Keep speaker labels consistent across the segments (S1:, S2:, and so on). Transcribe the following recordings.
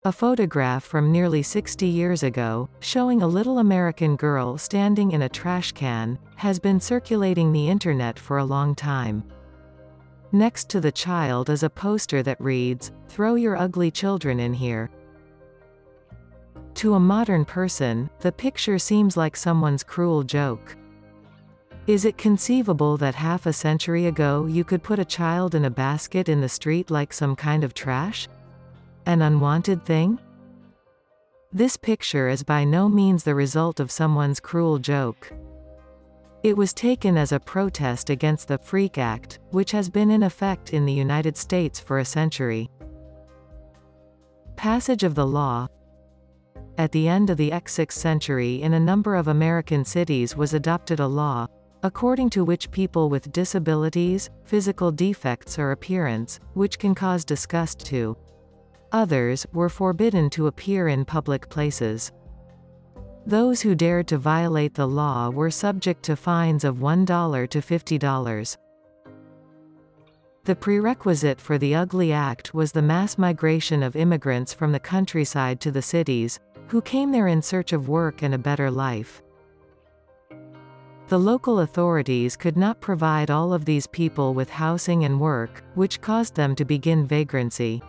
S1: A photograph from nearly 60 years ago, showing a little American girl standing in a trash can, has been circulating the internet for a long time. Next to the child is a poster that reads, "Throw your ugly children in here." To a modern person, the picture seems like someone's cruel joke. Is it conceivable that half a century ago you could put a child in a basket in the street like some kind of trash? An unwanted thing? This picture is by no means the result of someone's cruel joke. It was taken as a protest against the Freak Act, which has been in effect in the United States for a century. Passage of the law. At the end of the 6th century, in a number of American cities was adopted a law, according to which people with disabilities, physical defects or appearance, which can cause disgust to others, were forbidden to appear in public places. Those who dared to violate the law were subject to fines of $1 to $50. The prerequisite for the Ugly Act was the mass migration of immigrants from the countryside to the cities, who came there in search of work and a better life. The local authorities could not provide all of these people with housing and work, which caused them to begin vagrancy.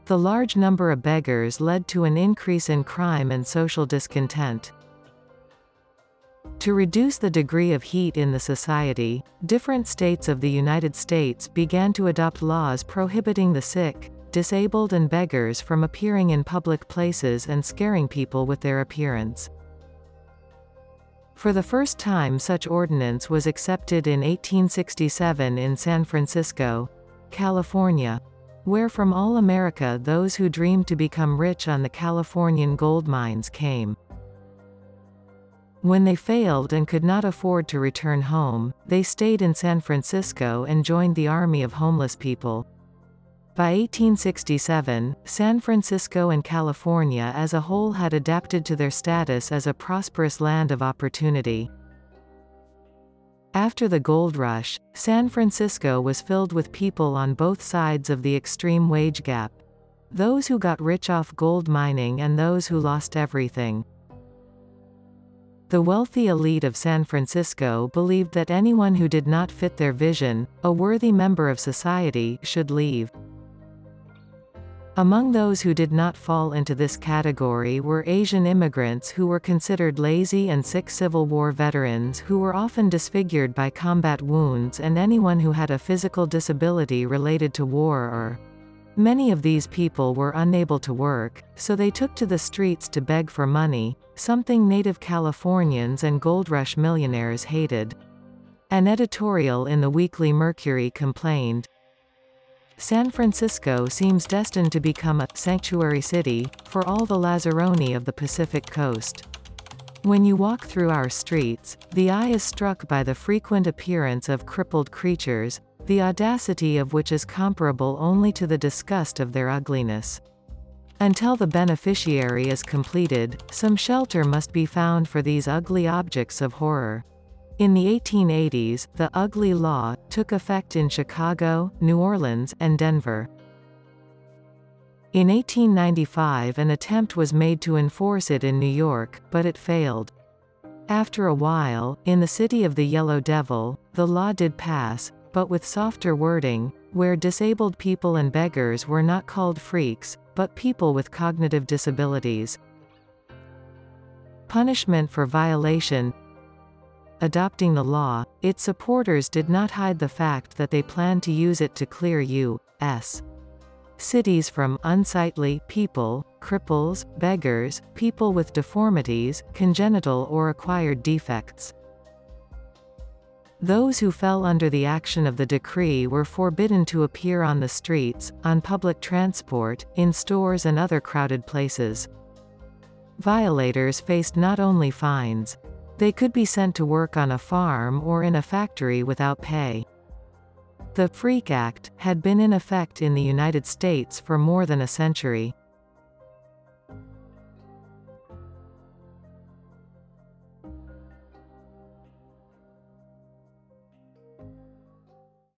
S1: The large number of beggars led to an increase in crime and social discontent. To reduce the degree of heat in the society, different states of the United States began to adopt laws prohibiting the sick, disabled and beggars from appearing in public places and scaring people with their appearance. For the first time, such ordinance was accepted in 1867 in San Francisco, California, where from all America those who dreamed to become rich on the Californian gold mines came. When they failed and could not afford to return home, they stayed in San Francisco and joined the army of homeless people. By 1867, San Francisco and California as a whole had adapted to their status as a prosperous land of opportunity. After the gold rush, San Francisco was filled with people on both sides of the extreme wage gap. Those who got rich off gold mining and those who lost everything. The wealthy elite of San Francisco believed that anyone who did not fit their vision, a worthy member of society, should leave. Among those who did not fall into this category were Asian immigrants who were considered lazy and sick Civil War veterans who were often disfigured by combat wounds and anyone who had a physical disability related to war or. Many of these people were unable to work, so they took to the streets to beg for money, something native Californians and gold rush millionaires hated. An editorial in the Weekly Mercury complained, "San Francisco seems destined to become a sanctuary city for all the lazzaroni of the Pacific Coast. When you walk through our streets, the eye is struck by the frequent appearance of crippled creatures, the audacity of which is comparable only to the disgust of their ugliness. Until the beneficiary is completed, some shelter must be found for these ugly objects of horror." In the 1880s, the Ugly Law took effect in Chicago, New Orleans, and Denver. In 1895, an attempt was made to enforce it in New York, but it failed. After a while, in the city of the Yellow Devil, the law did pass, but with softer wording, where disabled people and beggars were not called freaks, but people with cognitive disabilities. Punishment for violation. Adopting the law, its supporters did not hide the fact that they planned to use it to clear U.S. cities from unsightly people, cripples, beggars, people with deformities, congenital or acquired defects. Those who fell under the action of the decree were forbidden to appear on the streets, on public transport, in stores and other crowded places. Violators faced not only fines. They could be sent to work on a farm or in a factory without pay. The Freak Act had been in effect in the United States for more than a century.